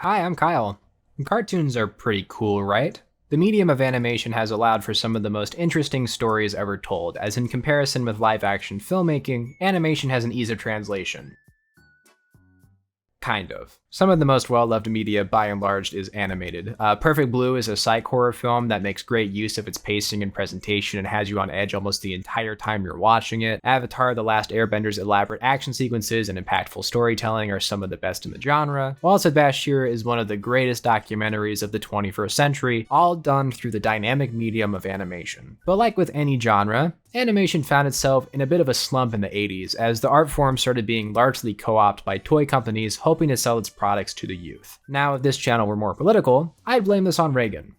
Hi, I'm Kyle. Cartoons are pretty cool, right? The medium of animation has allowed for some of the most interesting stories ever told, as in comparison with live-action filmmaking, animation has an ease of translation. Kind of. Some of the most well-loved media, by and large, is animated. Perfect Blue is a psych horror film that makes great use of its pacing and presentation and has you on edge almost the entire time you're watching it. Avatar: The Last Airbender's elaborate action sequences and impactful storytelling are some of the best in the genre, while Sebastian is one of the greatest documentaries of the 21st century, all done through the dynamic medium of animation. But like with any genre, animation found itself in a bit of a slump in the 80s as the art form started being largely co-opted by toy companies hoping to sell its products to the youth. Now, if this channel were more political, I'd blame this on Reagan,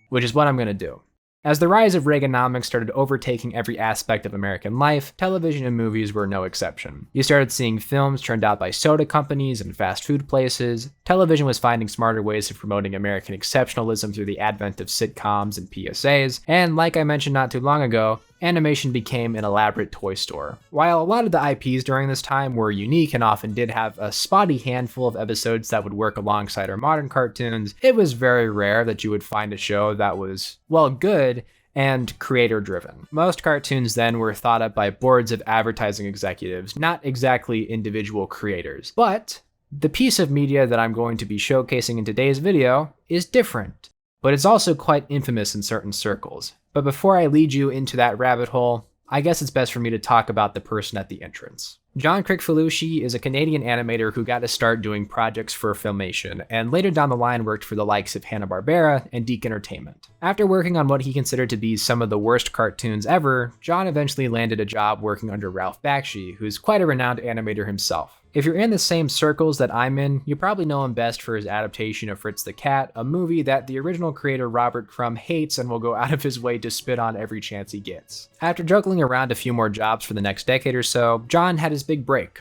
which is what I'm gonna do. As the rise of Reaganomics started overtaking every aspect of American life, television and movies were no exception. You started seeing films churned out by soda companies and fast food places. Television was finding smarter ways of promoting American exceptionalism through the advent of sitcoms and PSAs, and like I mentioned not too long ago, animation became an elaborate toy store. While a lot of the IPs during this time were unique and often did have a spotty handful of episodes that would work alongside our modern cartoons, it was very rare that you would find a show that was, well, good and creator-driven. Most cartoons then were thought up by boards of advertising executives, not exactly individual creators. But the piece of media that I'm going to be showcasing in today's video is different, but it's also quite infamous in certain circles. But before I lead you into that rabbit hole, I guess it's best for me to talk about the person at the entrance. John Kricfalusi is a Canadian animator who got to start doing projects for Filmation, and later down the line worked for the likes of Hanna-Barbera and Deke Entertainment. After working on what he considered to be some of the worst cartoons ever, John eventually landed a job working under Ralph Bakshi, who's quite a renowned animator himself. If you're in the same circles that I'm in, you probably know him best for his adaptation of Fritz the Cat, a movie that the original creator Robert Crumb hates and will go out of his way to spit on every chance he gets. After juggling around a few more jobs for the next decade or so, John had his big break.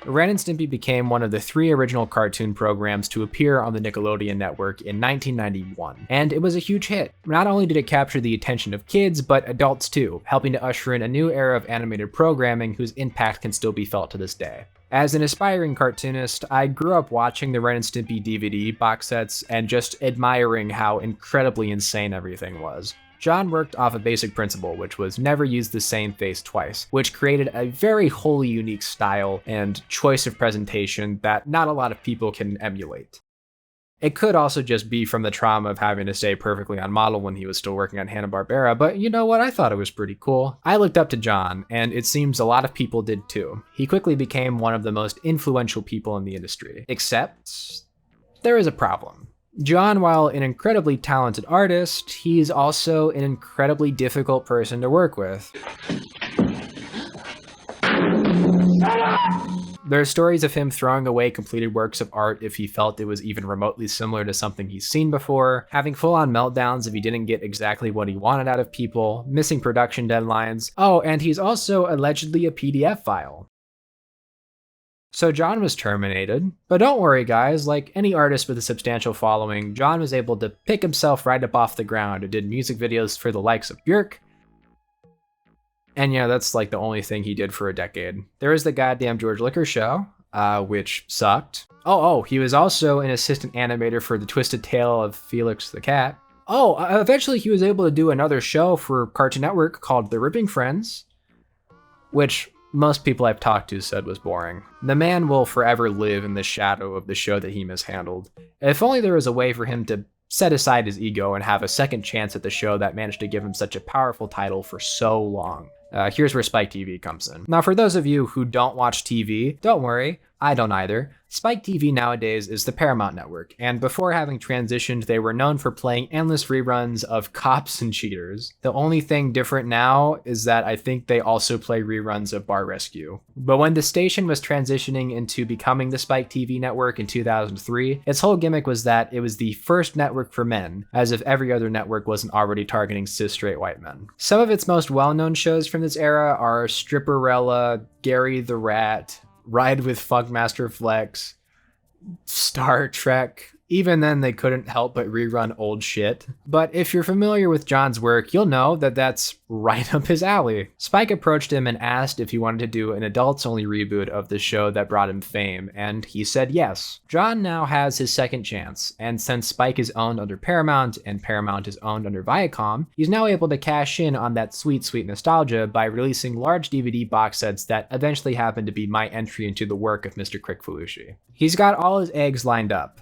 Ren and Stimpy became one of the 3 original cartoon programs to appear on the Nickelodeon network in 1991, and it was a huge hit. Not only did it capture the attention of kids, but adults too, helping to usher in a new era of animated programming whose impact can still be felt to this day. As an aspiring cartoonist, I grew up watching the Ren and Stimpy DVD box sets and just admiring how incredibly insane everything was. John worked off a basic principle, which was never use the same face twice, which created a very wholly unique style and choice of presentation that not a lot of people can emulate. It could also just be from the trauma of having to stay perfectly on model when he was still working on Hanna-Barbera, but you know what, I thought it was pretty cool. I looked up to John, and it seems a lot of people did too. He quickly became one of the most influential people in the industry. Except, there is a problem. John, while an incredibly talented artist, he's also an incredibly difficult person to work with. There are stories of him throwing away completed works of art if he felt it was even remotely similar to something he's seen before, having full-on meltdowns if he didn't get exactly what he wanted out of people, missing production deadlines. Oh, and he's also allegedly a PDF file. So John was terminated, but don't worry guys, like any artist with a substantial following, John was able to pick himself right up off the ground and did music videos for the likes of Björk. And yeah, that's like the only thing he did for a decade. There was the goddamn George Liquor show, which sucked. Oh, he was also an assistant animator for The Twisted Tale of Felix the Cat. Eventually he was able to do another show for Cartoon Network called The Ripping Friends, which most people I've talked to said was boring. The man will forever live in the shadow of the show that he mishandled. If only there was a way for him to set aside his ego and have a second chance at the show that managed to give him such a powerful title for so long. Here's where Spike TV comes in. Now, for those of you who don't watch TV, don't worry, I don't either. Spike TV nowadays is the Paramount Network, and before having transitioned, they were known for playing endless reruns of Cops and Cheaters. The only thing different now is that I think they also play reruns of Bar Rescue. But when the station was transitioning into becoming the Spike TV network in 2003, its whole gimmick was that it was the first network for men, as if every other network wasn't already targeting cis straight white men. Some of its most well-known shows from this era are Stripperella, Gary the Rat, Ride with Funkmaster Flex, Star Trek, Even then, they couldn't help but rerun old shit. But if you're familiar with John's work, you'll know that that's right up his alley. Spike approached him and asked if he wanted to do an adults-only reboot of the show that brought him fame, and he said yes. John now has his second chance, and since Spike is owned under Paramount and Paramount is owned under Viacom, he's now able to cash in on that sweet, sweet nostalgia by releasing large DVD box sets that eventually happened to be my entry into the work of Mr. Kricfalusi. He's got all his eggs lined up.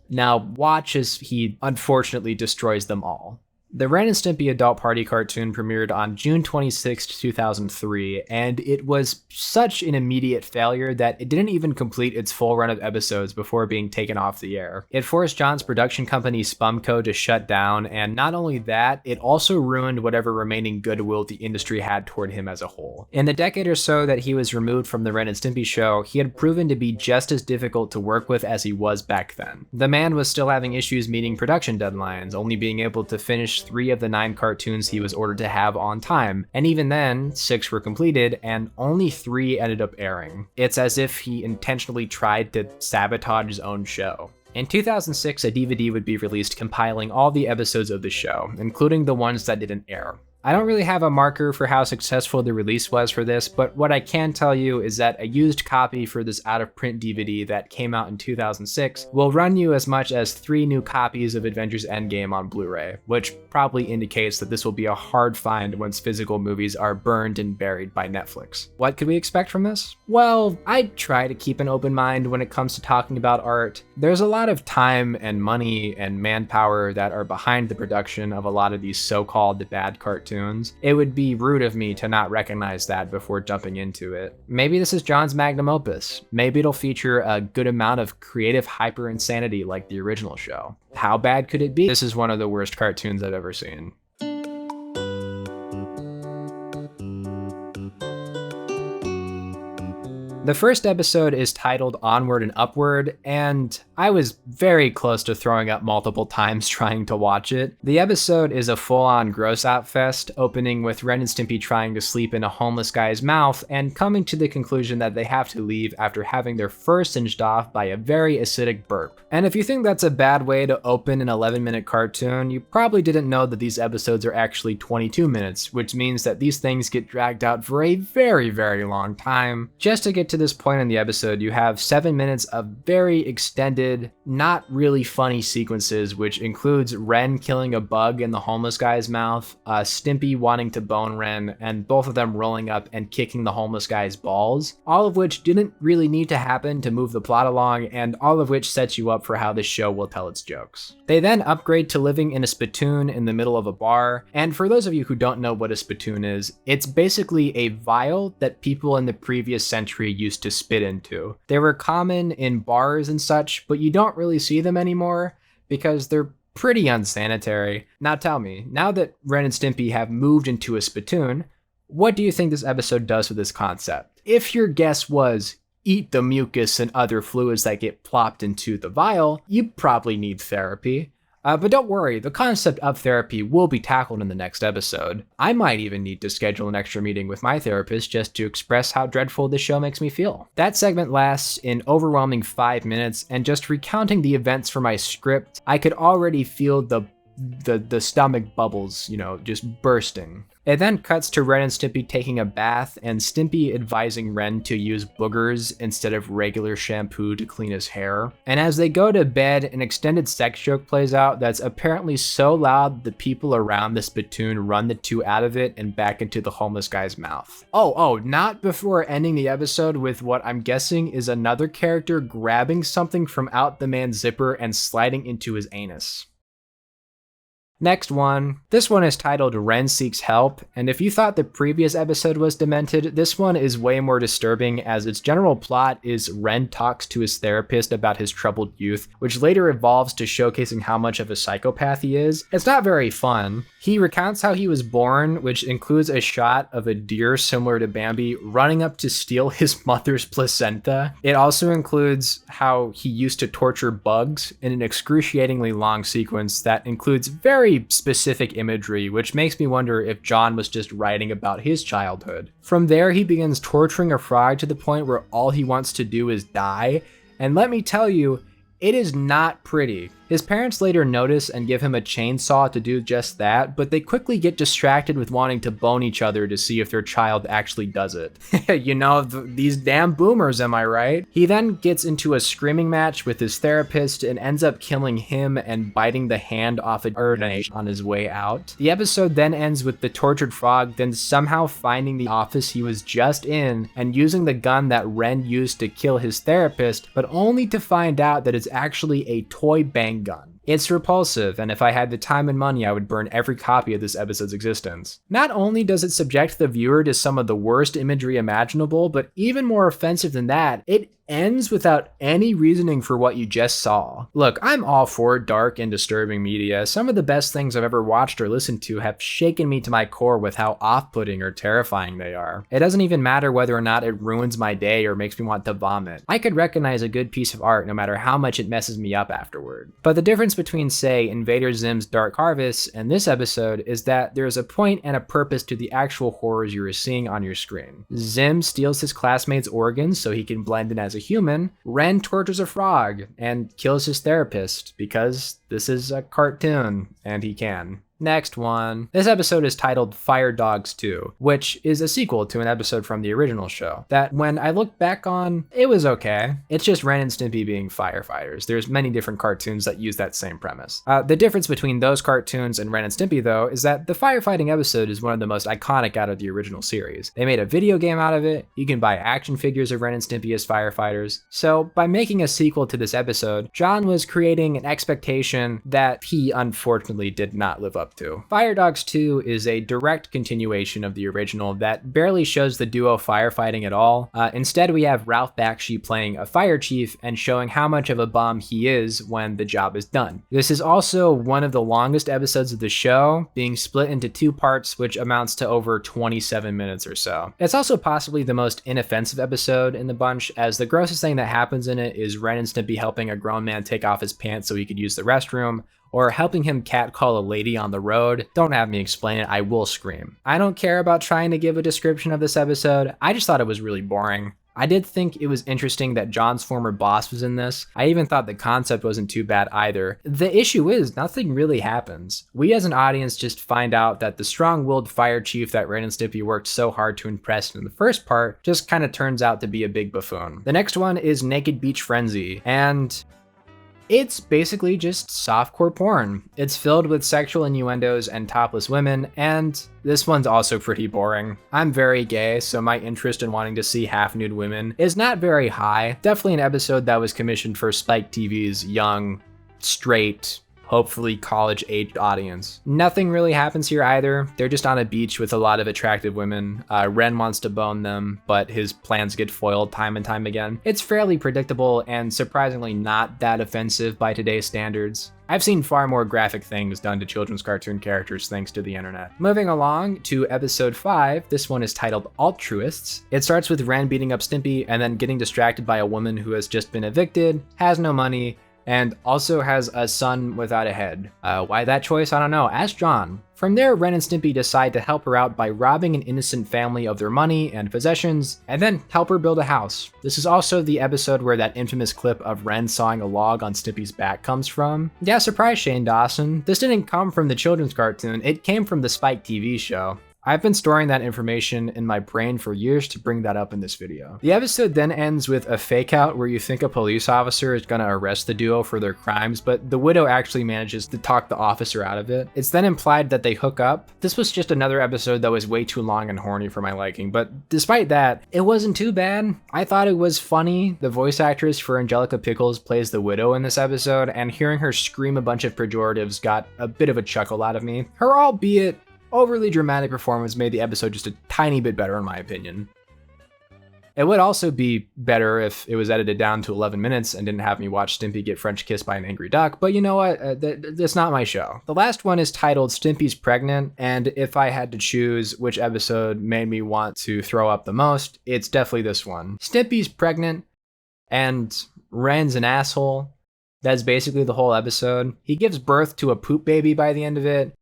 Now watch as he unfortunately destroys them all. The Ren and Stimpy Adult Party cartoon premiered on June 26, 2003, and it was such an immediate failure that it didn't even complete its full run of episodes before being taken off the air. It forced John's production company Spumco to shut down, and not only that, it also ruined whatever remaining goodwill the industry had toward him as a whole. In the decade or so that he was removed from the Ren and Stimpy show, he had proven to be just as difficult to work with as he was back then. The man was still having issues meeting production deadlines, only being able to finish 3 of the 9 cartoons he was ordered to have on time, and even then, 6 were completed and only 3 ended up airing. It's as if he intentionally tried to sabotage his own show. In 2006, a DVD would be released compiling all the episodes of the show, including the ones that didn't air. I don't really have a marker for how successful the release was for this, but what I can tell you is that a used copy for this out-of-print DVD that came out in 2006 will run you as much as 3 new copies of Avengers Endgame on Blu-ray, which probably indicates that this will be a hard find once physical movies are burned and buried by Netflix. What could we expect from this? Well, I try to keep an open mind when it comes to talking about art. There's a lot of time and money and manpower that are behind the production of a lot of these so-called bad cartoons. It would be rude of me to not recognize that before jumping into it. Maybe this is John's magnum opus. Maybe it'll feature a good amount of creative hyper insanity like the original show. How bad could it be? This is one of the worst cartoons I've ever seen. The first episode is titled Onward and Upward, and I was very close to throwing up multiple times trying to watch it. The episode is a full-on gross-out fest, opening with Ren and Stimpy trying to sleep in a homeless guy's mouth and coming to the conclusion that they have to leave after having their fur singed off by a very acidic burp. And if you think that's a bad way to open an 11-minute cartoon, you probably didn't know that these episodes are actually 22 minutes, which means that these things get dragged out for a very, very long time. Just to get to this point in the episode, you have 7 minutes of very extended, not really funny sequences, which includes Ren killing a bug in the homeless guy's mouth, Stimpy wanting to bone Ren, and both of them rolling up and kicking the homeless guy's balls, all of which didn't really need to happen to move the plot along, and all of which sets you up for how this show will tell its jokes. They then upgrade to living in a spittoon in the middle of a bar, and for those of you who don't know what a spittoon is, it's basically a vial that people in the previous century used to spit into. They were common in bars and such, but you don't really see them anymore because they're pretty unsanitary. Now tell me, now that Ren and Stimpy have moved into a spittoon, what do you think this episode does with this concept? If your guess was eat the mucus and other fluids that get plopped into the vial, you probably need therapy. But don't worry, the concept of therapy will be tackled in the next episode. I might even need to schedule an extra meeting with my therapist just to express how dreadful this show makes me feel. That segment lasts an overwhelming 5 minutes, and just recounting the events for my script, I could already feel the stomach bubbles, just bursting. It then cuts to Ren and Stimpy taking a bath, and Stimpy advising Ren to use boogers instead of regular shampoo to clean his hair. And as they go to bed, an extended sex joke plays out that's apparently so loud the people around the spittoon run the two out of it and back into the homeless guy's mouth. Oh, not before ending the episode with what I'm guessing is another character grabbing something from out the man's zipper and sliding into his anus. Next one. This one is titled Ren Seeks Help, and if you thought the previous episode was demented, this one is way more disturbing as its general plot is Ren talks to his therapist about his troubled youth, which later evolves to showcasing how much of a psychopath he is. It's not very fun. He recounts how he was born, which includes a shot of a deer similar to Bambi running up to steal his mother's placenta. It also includes how he used to torture bugs in an excruciatingly long sequence that includes very specific imagery, which makes me wonder if John was just writing about his childhood. From there, he begins torturing a frog to the point where all he wants to do is die, and let me tell you, It is not pretty. His parents later notice and give him a chainsaw to do just that, but they quickly get distracted with wanting to bone each other to see if their child actually does it. You know, these damn boomers, am I right? He then gets into a screaming match with his therapist and ends up killing him and biting the hand off a urination on his way out. The episode then ends with the tortured frog then somehow finding the office he was just in and using the gun that Ren used to kill his therapist, but only to find out that it's actually a toy bang gun. It's repulsive, and if I had the time and money, I would burn every copy of this episode's existence. Not only does it subject the viewer to some of the worst imagery imaginable, but even more offensive than that, it ends without any reasoning for what you just saw. Look, I'm all for dark and disturbing media. Some of the best things I've ever watched or listened to have shaken me to my core with how off-putting or terrifying they are. It doesn't even matter whether or not it ruins my day or makes me want to vomit. I could recognize a good piece of art no matter how much it messes me up afterward. But the difference between, say, Invader Zim's Dark Harvest and this episode is that there is a point and a purpose to the actual horrors you are seeing on your screen. Zim steals his classmate's organs so he can blend in as a human. Ren tortures a frog and kills his therapist because this is a cartoon and he can. Next one. This episode is titled Fire Dogs 2, which is a sequel to an episode from the original show that when I look back on, it was okay. It's just Ren and Stimpy being firefighters. There's many different cartoons that use that same premise. The difference between those cartoons and Ren and Stimpy though is that the firefighting episode is one of the most iconic out of the original series. They made a video game out of it. You can buy action figures of Ren and Stimpy as firefighters. So by making a sequel to this episode, John was creating an expectation that he unfortunately did not live up to. Fire Dogs 2 is a direct continuation of the original that barely shows the duo firefighting at all. Instead, we have Ralph Bakshi playing a fire chief and showing how much of a bum he is when the job is done. This is also one of the longest episodes of the show, being split into 2 parts, which amounts to over 27 minutes or so. It's also possibly the most inoffensive episode in the bunch, as the grossest thing that happens in it is Ren and Stimpy helping a grown man take off his pants so he could use the restroom, or helping him catcall a lady on the road. Don't have me explain it, I will scream. I don't care about trying to give a description of this episode, I just thought it was really boring. I did think it was interesting that John's former boss was in this. I even thought the concept wasn't too bad either. The issue is, nothing really happens. We as an audience just find out that the strong-willed fire chief that Ren and Stimpy worked so hard to impress in the first part just kind of turns out to be a big buffoon. The next one is Naked Beach Frenzy, and it's basically just softcore porn. It's filled with sexual innuendos and topless women, and this one's also pretty boring. I'm very gay, so my interest in wanting to see half-nude women is not very high. Definitely an episode that was commissioned for Spike TV's young, straight, hopefully college-aged audience. Nothing really happens here either. They're just on a beach with a lot of attractive women. Ren wants to bone them, but his plans get foiled time and time again. It's fairly predictable and surprisingly not that offensive by today's standards. I've seen far more graphic things done to children's cartoon characters thanks to the internet. Moving along to episode 5, this one is titled Altruists. It starts with Ren beating up Stimpy and then getting distracted by a woman who has just been evicted, has no money, and also has a son without a head. Why that choice? I don't know. Ask John. From there, Ren and Stimpy decide to help her out by robbing an innocent family of their money and possessions, and then help her build a house. This is also the episode where that infamous clip of Ren sawing a log on Stimpy's back comes from. Yeah, surprise, Shane Dawson. This didn't come from the children's cartoon, it came from the Spike TV show. I've been storing that information in my brain for years to bring that up in this video. The episode then ends with a fake out where you think a police officer is gonna arrest the duo for their crimes, but the widow actually manages to talk the officer out of it. It's then implied that they hook up. This was just another episode that was way too long and horny for my liking, but despite that, it wasn't too bad. I thought it was funny. The voice actress for Angelica Pickles plays the widow in this episode, and hearing her scream a bunch of pejoratives got a bit of a chuckle out of me. Her albeit overly dramatic performance made the episode just a tiny bit better in my opinion. It would also be better if it was edited down to 11 minutes and didn't have me watch Stimpy get French kissed by an angry duck, but you know what, that's not my show. The last one is titled Stimpy's Pregnant, and if I had to choose which episode made me want to throw up the most, it's definitely this one. Stimpy's pregnant, and Ren's an asshole. That's basically the whole episode. He gives birth to a poop baby by the end of it.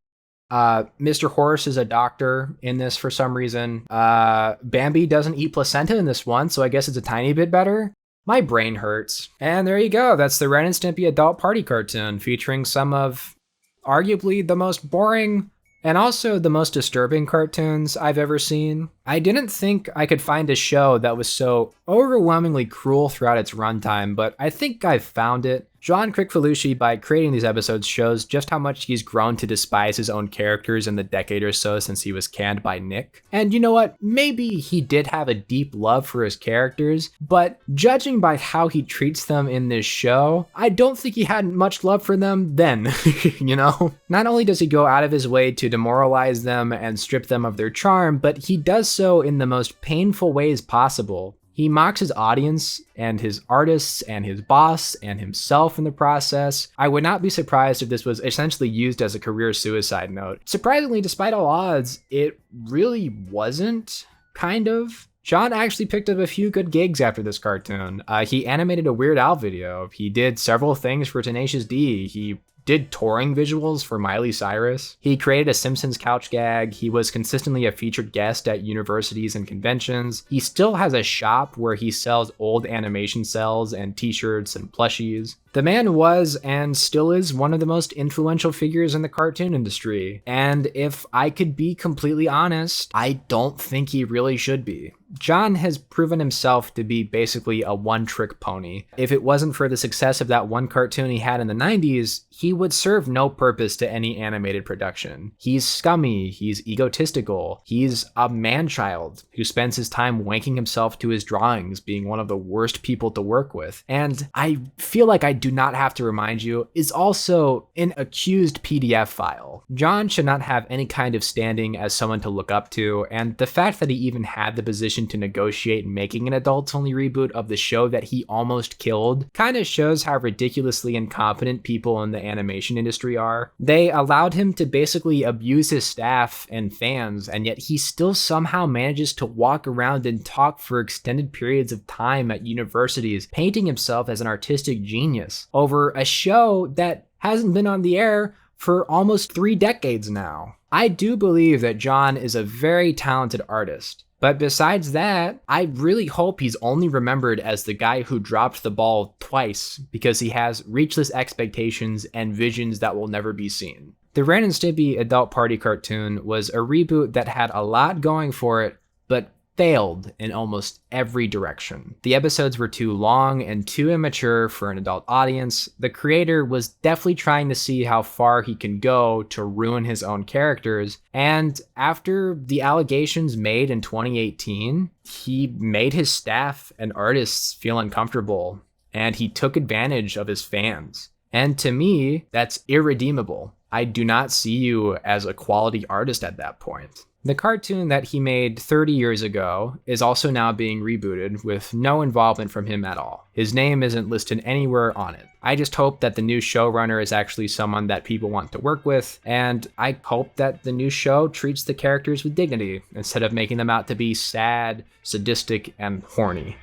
Mr. Horse is a doctor in this for some reason. Bambi doesn't eat placenta in this one, so I guess it's a tiny bit better. My brain hurts. And there you go, that's the Ren and Stimpy adult party cartoon featuring some of arguably the most boring and also the most disturbing cartoons I've ever seen. I didn't think I could find a show that was so overwhelmingly cruel throughout its runtime, but I think I've found it. John Kricfalusi, by creating these episodes, shows just how much he's grown to despise his own characters in the decade or so since he was canned by Nick. And you know what? Maybe he did have a deep love for his characters, but judging by how he treats them in this show, I don't think he had much love for them then, you know? Not only does he go out of his way to demoralize them and strip them of their charm, but he does so in the most painful ways possible. He mocks his audience and his artists and his boss and himself in the process. I would not be surprised if this was essentially used as a career suicide note. Surprisingly, despite all odds, it really wasn't, kind of. John actually picked up a few good gigs after this cartoon. He animated a Weird Al video. He did several things for Tenacious D. He did touring visuals for Miley Cyrus. He created a Simpsons couch gag. He was consistently a featured guest at universities and conventions. He still has a shop where he sells old animation cells and t-shirts and plushies. The man was and still is one of the most influential figures in the cartoon industry. And if I could be completely honest, I don't think he really should be. John has proven himself to be basically a one-trick pony. If it wasn't for the success of that one cartoon he had in the 90s, he would serve no purpose to any animated production. He's scummy, he's egotistical, he's a man-child who spends his time wanking himself to his drawings, being one of the worst people to work with. And I feel like I do not have to remind you, is also an accused PDF file. John should not have any kind of standing as someone to look up to, and the fact that he even had the position to negotiate making an adults-only reboot of the show that he almost killed kind of shows how ridiculously incompetent people in the animation industry are. They allowed him to basically abuse his staff and fans, and yet he still somehow manages to walk around and talk for extended periods of time at universities, painting himself as an artistic genius over a show that hasn't been on the air for almost 3 decades now. I do believe that John is a very talented artist. But besides that, I really hope he's only remembered as the guy who dropped the ball twice because he has reachless expectations and visions that will never be seen. The Ren and Stimpy adult party cartoon was a reboot that had a lot going for it, but failed in almost every direction. The episodes were too long and too immature for an adult audience. The creator was definitely trying to see how far he can go to ruin his own characters, and after the allegations made in 2018, he made his staff and artists feel uncomfortable, and he took advantage of his fans. And to me, that's irredeemable. I do not see you as a quality artist at that point. The cartoon that he made 30 years ago is also now being rebooted with no involvement from him at all. His name isn't listed anywhere on it. I just hope that the new showrunner is actually someone that people want to work with, and I hope that the new show treats the characters with dignity instead of making them out to be sad, sadistic, and horny.